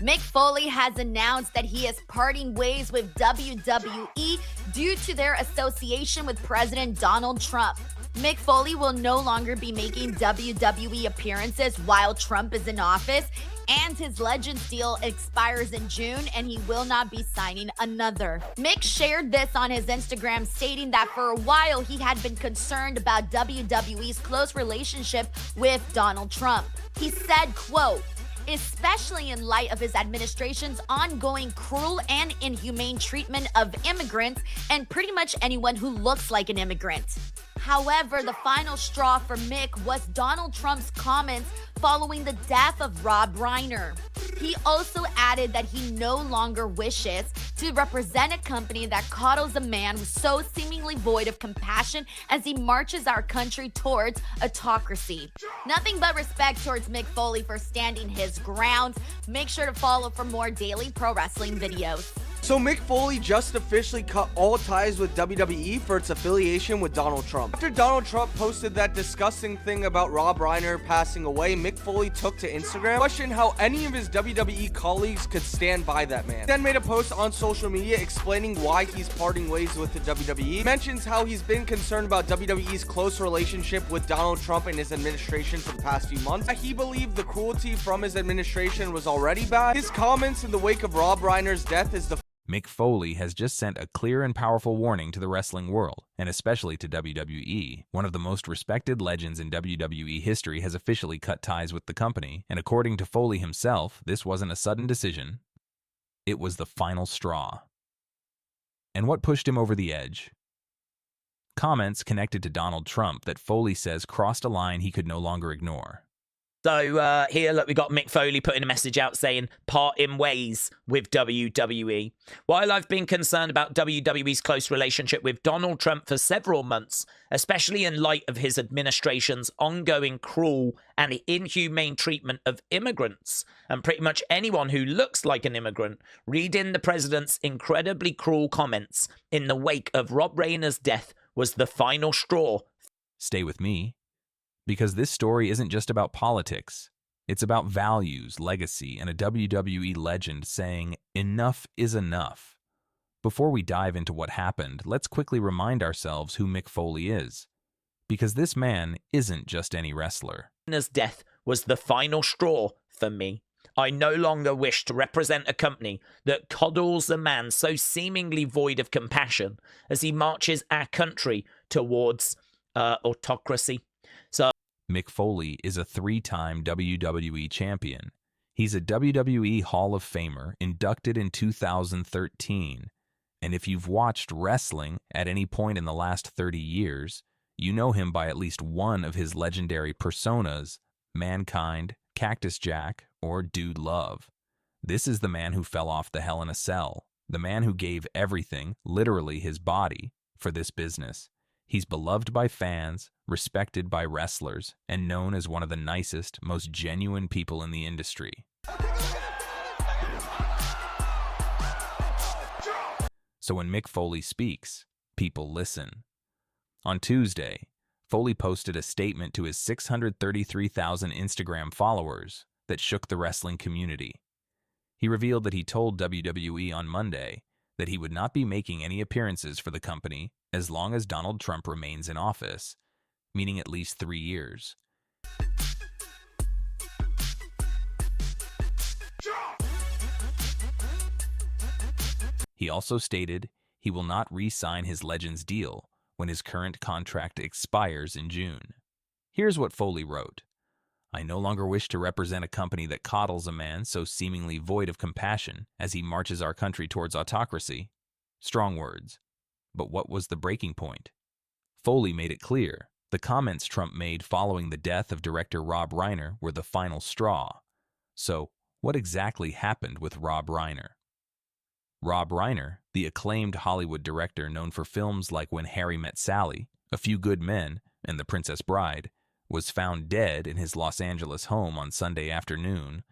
Mick Foley has announced that he is parting ways with WWE due to their association with President Donald Trump. Mick Foley will no longer be making WWE appearances while Trump is in office, and his Legends deal expires in June, and he will not be signing another. Mick shared this on his Instagram, stating that for a while he had been concerned about WWE's close relationship with Donald Trump. He said, quote, especially in light of his administration's ongoing cruel and inhumane treatment of immigrants and pretty much anyone who looks like an immigrant. However, the final straw for Mick was Donald Trump's comments following the death of Rob Reiner. He also added that he no longer wishes to represent a company that coddles a man so seemingly void of compassion as he marches our country towards autocracy. Nothing but respect towards Mick Foley for standing his ground. Make sure to follow for more daily pro wrestling videos. So Mick Foley just officially cut all ties with WWE for its affiliation with Donald Trump. After Donald Trump posted that disgusting thing about Rob Reiner passing away, Mick Foley took to Instagram, questioned how any of his WWE colleagues could stand by that man. He then made a post on social media explaining why he's parting ways with the WWE. He mentions how he's been concerned about WWE's close relationship with Donald Trump and his administration for the past few months. He believed the cruelty from his administration was already bad. His comments in the wake of Rob Reiner's death is the Mick Foley has just sent a clear and powerful warning to the wrestling world, and especially to WWE. One of the most respected legends in WWE history has officially cut ties with the company, and according to Foley himself, this wasn't a sudden decision. It was the final straw. And what pushed him over the edge? Comments connected to Donald Trump that Foley says crossed a line he could no longer ignore. So here, look, we got Mick Foley putting a message out saying, part in ways with WWE. While I've been concerned about WWE's close relationship with Donald Trump for several months, especially in light of his administration's ongoing cruel and inhumane treatment of immigrants, and pretty much anyone who looks like an immigrant, reading the president's incredibly cruel comments in the wake of Rob Reiner's death was the final straw. Stay with me. Because this story isn't just about politics. It's about values, legacy, and a WWE legend saying, enough is enough. Before we dive into what happened, let's quickly remind ourselves who Mick Foley is. Because this man isn't just any wrestler. His death was the final straw for me. I no longer wish to represent a company that coddles a man so seemingly void of compassion as he marches our country towards autocracy. Mick Foley is a three-time WWE champion. He's a WWE Hall of Famer, inducted in 2013. And if you've watched wrestling at any point in the last 30 years, you know him by at least one of his legendary personas, Mankind, Cactus Jack, or Dude Love. This is the man who fell off the Hell in a Cell, the man who gave everything, literally his body, for this business. He's beloved by fans, respected by wrestlers, and known as one of the nicest, most genuine people in the industry. So when Mick Foley speaks, people listen. On Tuesday, Foley posted a statement to his 633,000 Instagram followers that shook the wrestling community. He revealed that he told WWE on Monday that he would not be making any appearances for the company as long as Donald Trump remains in office, meaning at least 3 years. He also stated he will not re-sign his Legends deal when his current contract expires in June. Here's what Foley wrote. I no longer wish to represent a company that coddles a man so seemingly void of compassion as he marches our country towards autocracy. Strong words. But what was the breaking point? Foley made it clear. The comments Trump made following the death of director Rob Reiner were the final straw. So, what exactly happened with Rob Reiner? Rob Reiner, the acclaimed Hollywood director known for films like When Harry Met Sally, A Few Good Men, and The Princess Bride, was found dead in his Los Angeles home on Sunday afternoon.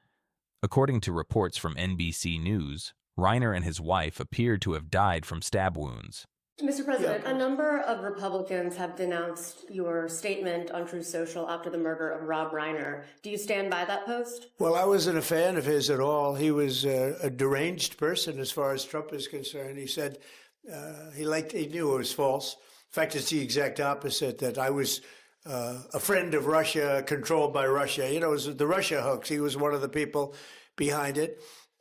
According to reports from NBC News, Reiner and his wife appeared to have died from stab wounds. Mr. President, a number of Republicans have denounced your statement on Truth Social after the murder of Rob Reiner. Do you stand by that post? Well, I wasn't a fan of his at all. He was a deranged person as far as Trump is concerned. He said he knew it was false. In fact, it's the exact opposite, that I was a friend of Russia, controlled by Russia. You know, it was the Russia hoax. He was one of the people behind it.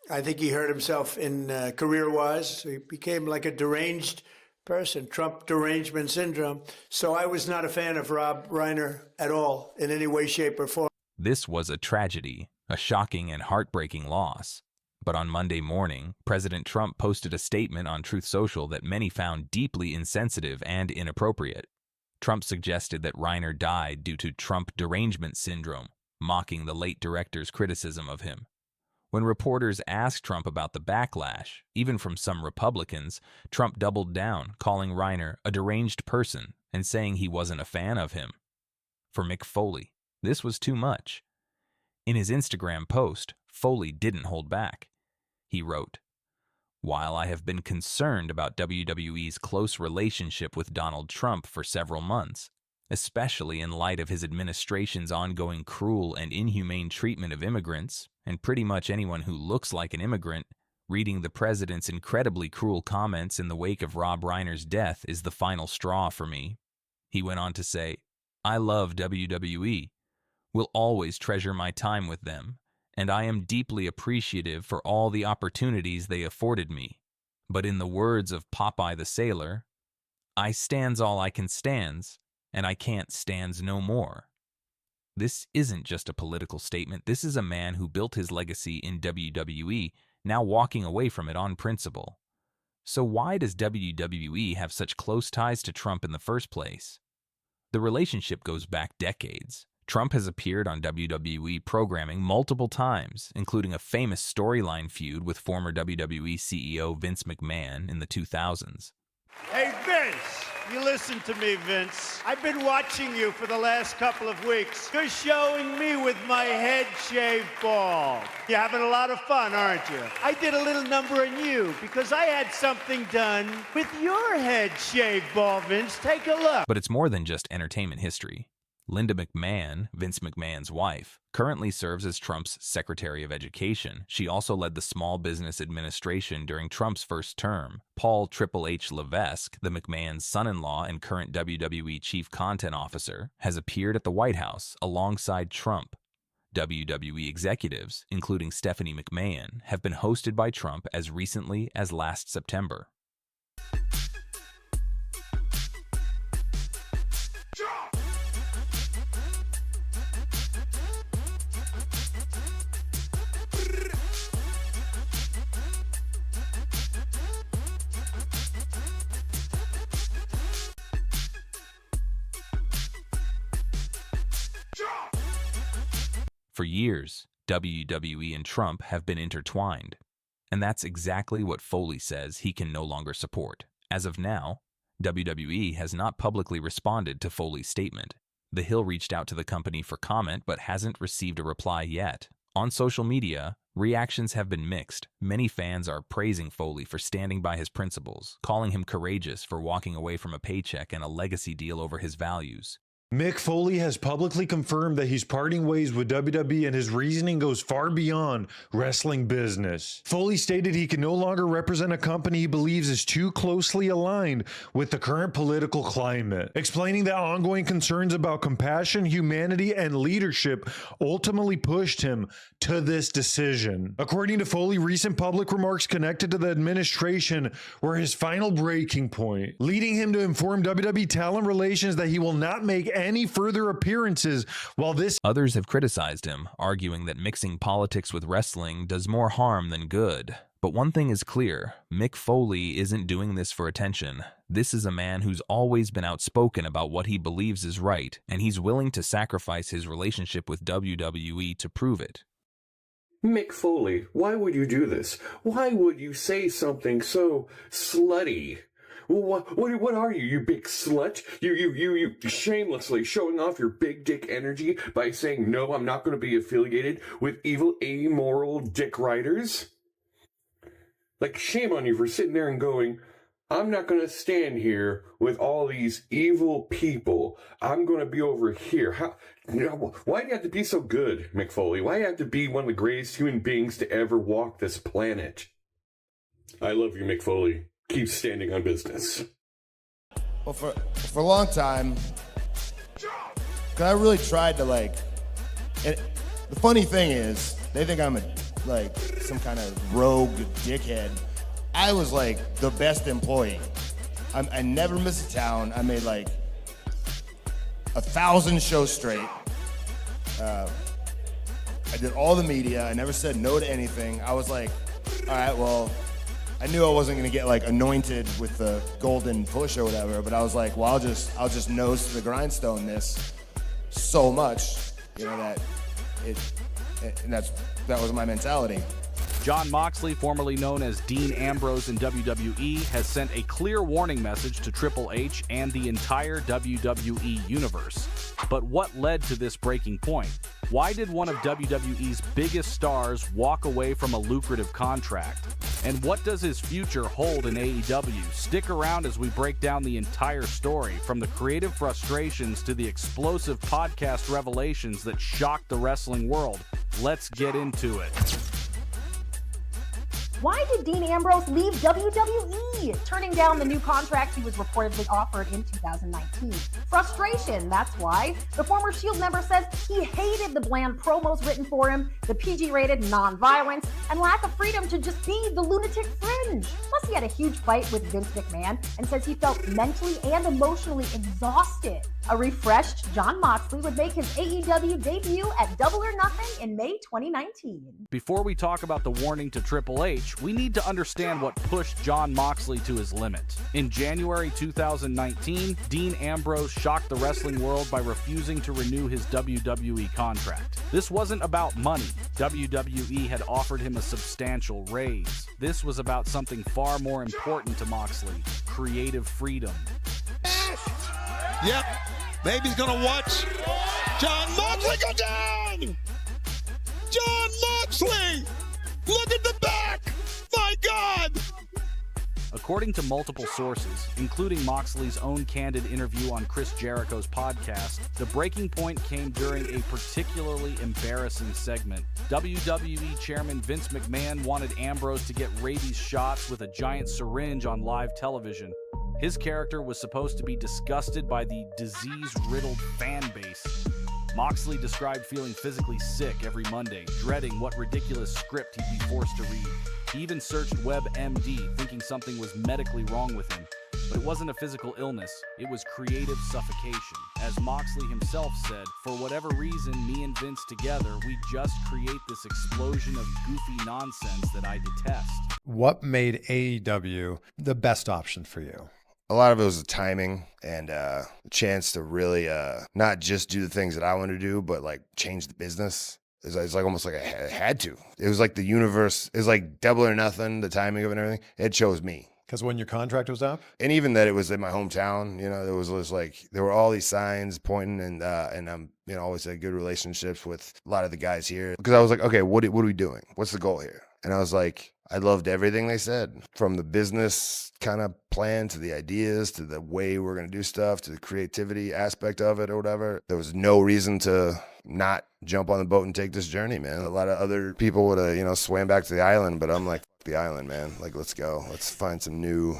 I think he hurt himself in career-wise. He became like a deranged person, Trump derangement syndrome. So I was not a fan of Rob Reiner at all in any way, shape, or form. This was a tragedy, a shocking and heartbreaking loss. But on Monday morning, President Trump posted a statement on Truth Social that many found deeply insensitive and inappropriate. Trump suggested that Reiner died due to Trump derangement syndrome, mocking the late director's criticism of him. When reporters asked Trump about the backlash, even from some Republicans, Trump doubled down, calling Reiner a deranged person and saying he wasn't a fan of him. For Mick Foley, this was too much. In his Instagram post, Foley didn't hold back. He wrote, "While I have been concerned about WWE's close relationship with Donald Trump for several months, especially in light of his administration's ongoing cruel and inhumane treatment of immigrants, and pretty much anyone who looks like an immigrant, reading the president's incredibly cruel comments in the wake of Rob Reiner's death is the final straw for me." He went on to say, "I love WWE, will always treasure my time with them, and I am deeply appreciative for all the opportunities they afforded me. But in the words of Popeye the Sailor, I stands all I can stands, and I can't stands no more." This isn't just a political statement. This is a man who built his legacy in WWE, now walking away from it on principle. So why does WWE have such close ties to Trump in the first place? The relationship goes back decades. Trump has appeared on WWE programming multiple times, including a famous storyline feud with former WWE CEO Vince McMahon in the 2000s. Hey, Vince, you listen to me, Vince. I've been watching you for the last couple of weeks. You're showing me with my head shaved bald. You're having a lot of fun, aren't you? I did a little number on you because I had something done with your head shaved bald, Vince. Take a look. But it's more than just entertainment history. Linda McMahon, Vince McMahon's wife, currently serves as Trump's Secretary of Education. She also led the Small Business Administration during Trump's first term. Paul Triple H Levesque, the McMahon's son-in-law and current WWE Chief Content Officer, has appeared at the White House alongside Trump. WWE executives, including Stephanie McMahon, have been hosted by Trump as recently as last September. For years, WWE and Trump have been intertwined, and that's exactly what Foley says he can no longer support. As of now, WWE has not publicly responded to Foley's statement. The Hill reached out to the company for comment but hasn't received a reply yet. On social media, reactions have been mixed. Many fans are praising Foley for standing by his principles, calling him courageous for walking away from a paycheck and a legacy deal over his values. Mick Foley has publicly confirmed that he's parting ways with WWE, and his reasoning goes far beyond wrestling business. Foley stated he can no longer represent a company he believes is too closely aligned with the current political climate, explaining that ongoing concerns about compassion, humanity, and leadership ultimately pushed him to this decision. According to Foley, recent public remarks connected to the administration were his final breaking point, leading him to inform WWE Talent Relations that he will not make any further appearances while this. Others have criticized him, arguing that mixing politics with wrestling does more harm than good. But one thing is clear, Mick Foley isn't doing this for attention. This is a man who's always been outspoken about what he believes is right, and he's willing to sacrifice his relationship with WWE to prove it. Mick Foley, why would you do this? Why would you say something so slutty? What are you, you big slut? You shamelessly showing off your big dick energy by saying, no, I'm not going to be affiliated with evil, amoral dick riders? Like, shame on you for sitting there and going, I'm not going to stand here with all these evil people. I'm going to be over here. Why do you have to be so good, Mick Foley? Why do you have to be one of the greatest human beings to ever walk this planet? I love you, Mick Foley. Keep standing on business. Well, for a long time, 'cause I really tried to and the funny thing is, they think I'm some kind of rogue dickhead. I was the best employee. I never missed a town. I made 1,000 shows straight. I did all the media. I never said no to anything. I was like, all right, well, I knew I wasn't gonna get anointed with the golden push or whatever, but I was like, well, I'll just nose to the grindstone this so much, that that was my mentality. Jon Moxley, formerly known as Dean Ambrose in WWE, has sent a clear warning message to Triple H and the entire WWE universe. But what led to this breaking point? Why did one of WWE's biggest stars walk away from a lucrative contract? And what does his future hold in AEW? Stick around as we break down the entire story, from the creative frustrations to the explosive podcast revelations that shocked the wrestling world. Let's get into it. Why did Dean Ambrose leave WWE, turning down the new contract he was reportedly offered in 2019? Frustration, that's why. The former Shield member says he hated the bland promos written for him, the PG-rated non-violence, and lack of freedom to just be the lunatic fringe. Plus, he had a huge fight with Vince McMahon and says he felt mentally and emotionally exhausted. A refreshed Jon Moxley would make his AEW debut at Double or Nothing in May 2019. Before we talk about the warning to Triple H, we need to understand what pushed Jon Moxley to his limit. In January 2019, Dean Ambrose shocked the wrestling world by refusing to renew his WWE contract. This wasn't about money. WWE had offered him a substantial raise. This was about something far more important to Moxley: creative freedom. Yep, baby's gonna watch Jon Moxley go down! Jon Moxley! Look at the back! My God! According to multiple sources, including Moxley's own candid interview on Chris Jericho's podcast, the breaking point came during a particularly embarrassing segment. WWE Chairman Vince McMahon wanted Ambrose to get rabies shots with a giant syringe on live television. His character was supposed to be disgusted by the disease-riddled fan base. Moxley described feeling physically sick every Monday, dreading what ridiculous script he'd be forced to read. He even searched WebMD, thinking something was medically wrong with him. But it wasn't a physical illness, it was creative suffocation. As Moxley himself said, for whatever reason, me and Vince together, we just create this explosion of goofy nonsense that I detest. What made AEW the best option for you? A lot of it was the timing and a chance to really not just do the things that I want to do, but change the business. It's almost like I had to. It was like the universe, it was like Double or Nothing, the timing of it and everything. It chose me. Because when your contract was up? And even that it was in my hometown, there was just there were all these signs pointing and I'm, always had good relationships with a lot of the guys here. Because I was like, okay, what are we doing? What's the goal here? And I was like, I loved everything they said, from the business kind of plan to the ideas to the way we're going to do stuff to the creativity aspect of it or whatever. There was no reason to not jump on the boat and take this journey, man. A lot of other people would have, swam back to the island, but I'm like, the island, man. Let's go. Let's find some new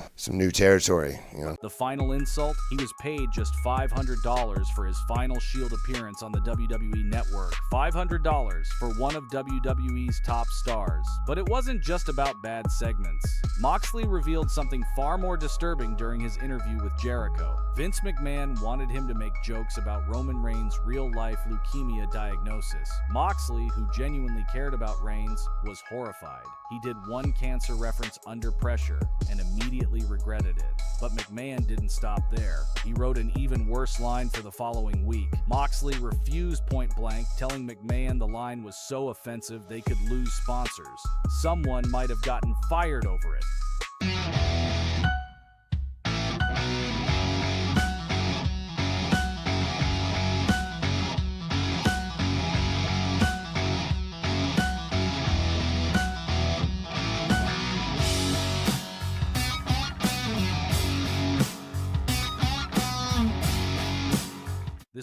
territory, The final insult, he was paid just $500 for his final Shield appearance on the WWE Network. $500 for one of WWE's top stars. But it wasn't just about bad segments. Moxley revealed something far more disturbing during his interview with Jericho. Vince McMahon wanted him to make jokes about Roman Reigns' real-life leukemia diagnosis. Moxley, who genuinely cared about Reigns, was horrified. He did one cancer reference under pressure and immediately regretted it. But McMahon didn't stop there. He wrote an even worse line for the following week. Moxley refused point blank, telling McMahon the line was so offensive they could lose sponsors. Someone might have gotten fired over it.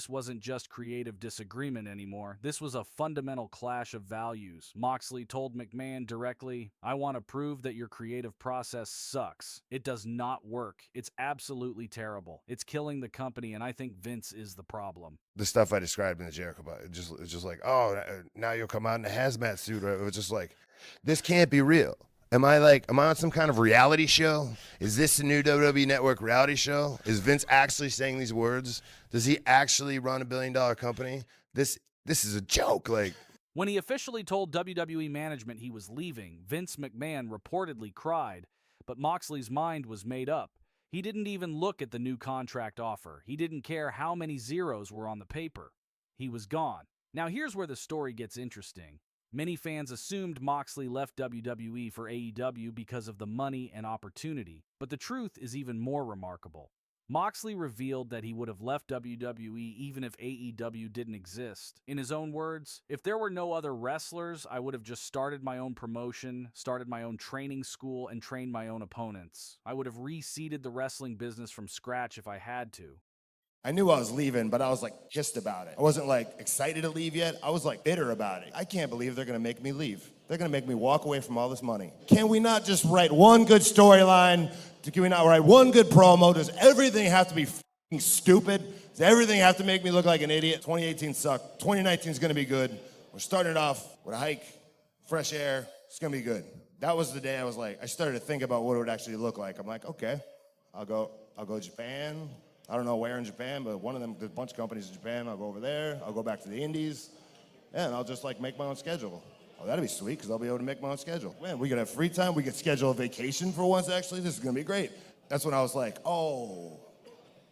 this wasn't just creative disagreement anymore. This was a fundamental clash of values. Moxley told McMahon directly, "I want to prove that your creative process sucks. It does not work. It's absolutely terrible. It's killing the company, and I think Vince is the problem." The stuff I described in the Jericho about, it's just like, oh, now you'll come out in a hazmat suit. Right? It was just like, this can't be real. Am I on some kind of reality show? Is this the new WWE Network reality show? Is Vince actually saying these words? Does he actually run $1 billion company? This is a joke. Like, when he officially told WWE management he was leaving, Vince McMahon reportedly cried, but Moxley's mind was made up. He didn't even look at the new contract offer. He didn't care how many zeros were on the paper. He was gone. Now here's where the story gets interesting. Many fans assumed Moxley left WWE for AEW because of the money and opportunity, but the truth is even more remarkable. Moxley revealed that he would have left WWE even if AEW didn't exist. In his own words, "If there were no other wrestlers, I would have just started my own promotion, started my own training school, and trained my own opponents. I would have reseeded the wrestling business from scratch if I had to." I knew I was leaving, but I was pissed about it. I wasn't excited to leave yet. I was bitter about it. I can't believe they're gonna make me leave. They're gonna make me walk away from all this money. Can we not just write one good storyline? Can we not write one good promo? Does everything have to be f***ing stupid? Does everything have to make me look like an idiot? 2018 sucked. 2019 is gonna be good. We're starting it off with a hike, fresh air. It's gonna be good. That was the day I started to think about what it would actually look like. I'm okay, I'll go to Japan. I don't know where in Japan, but one of them, there's a bunch of companies in Japan. I'll go over there. I'll go back to the Indies. And I'll just make my own schedule. Oh, that'd be sweet, because I'll be able to make my own schedule. Man, we could have free time. We could schedule a vacation for once, actually. This is going to be great. That's when I was like, oh,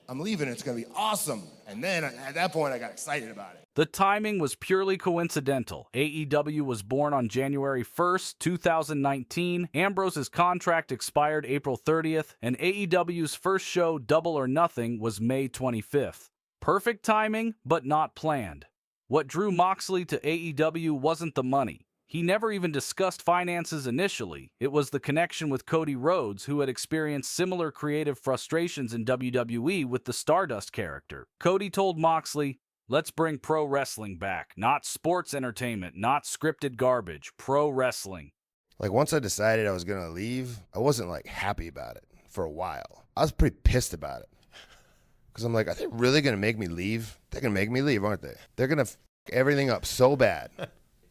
I'm leaving. It's going to be awesome. And then at that point, I got excited about it. The timing was purely coincidental. AEW was born on January 1st, 2019. Ambrose's contract expired April 30th, and AEW's first show, Double or Nothing, was May 25th. Perfect timing, but not planned. What drew Moxley to AEW wasn't the money. He never even discussed finances initially. It was the connection with Cody Rhodes, who had experienced similar creative frustrations in WWE with the Stardust character. Cody told Moxley, "Let's bring pro wrestling back. Not sports entertainment, not scripted garbage. Pro wrestling." once I decided I was going to leave, I wasn't happy about it for a while. I was pretty pissed about it. Because I'm are they really going to make me leave? They're going to make me leave, aren't they? They're going to f everything up so bad.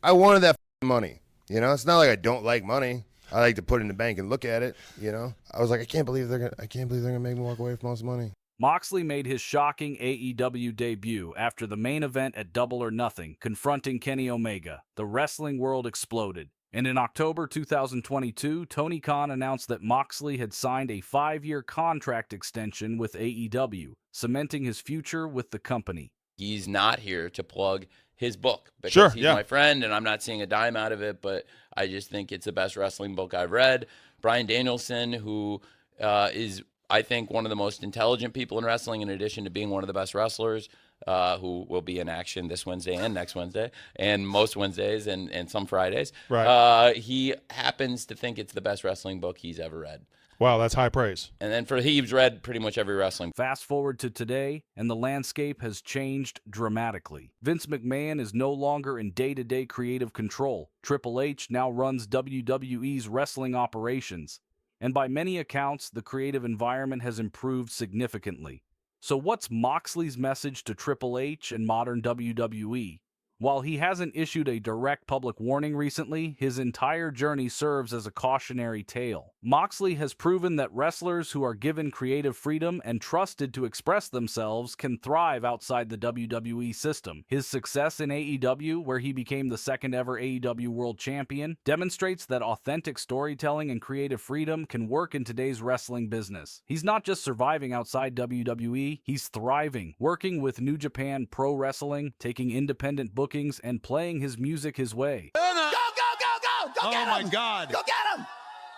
I wanted that money. It's not like I don't like money. I like to put it in the bank and look at it. I was I can't believe they're gonna make me walk away from all this money. Moxley made his shocking AEW debut after the main event at Double or Nothing, confronting Kenny Omega. The wrestling world exploded. And in October 2022, Tony Khan announced that Moxley had signed a 5-year contract extension with AEW, cementing his future with the company. He's not here to plug his book because he's my friend and I'm not seeing a dime out of it, but I just think it's the best wrestling book I've read. Bryan Danielson, who is, I think, one of the most intelligent people in wrestling, in addition to being one of the best wrestlers, who will be in action this Wednesday and next Wednesday and most Wednesdays and some Fridays. Right. He happens to think it's the best wrestling book he's ever read. Wow, that's high praise. And then he's read pretty much every wrestling. Fast forward to today, and the landscape has changed dramatically. Vince McMahon is no longer in day-to-day creative control. Triple H now runs WWE's wrestling operations. And by many accounts, the creative environment has improved significantly. So what's Moxley's message to Triple H and modern WWE? While he hasn't issued a direct public warning recently, his entire journey serves as a cautionary tale. Moxley has proven that wrestlers who are given creative freedom and trusted to express themselves can thrive outside the WWE system. His success in AEW, where he became the second ever AEW World Champion, demonstrates that authentic storytelling and creative freedom can work in today's wrestling business. He's not just surviving outside WWE, he's thriving, working with New Japan Pro Wrestling, taking independent bookings, and playing his music his way. Go, go, go, go! Go get him! Oh, my God. Go get him!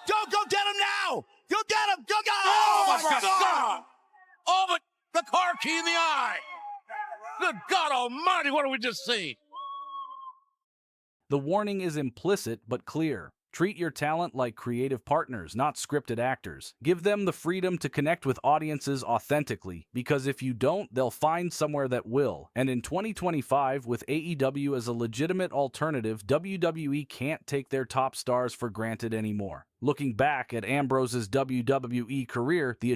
Go get him now! Go get him! Go get him! Oh, my God! Oh, but the car key in the eye! Good God almighty, what did we just see? The warning is implicit but clear. Treat your talent like creative partners, not scripted actors. Give them the freedom to connect with audiences authentically, because if you don't, they'll find somewhere that will. And in 2025, with AEW as a legitimate alternative, WWE can't take their top stars for granted anymore. Looking back at Ambrose's WWE career, the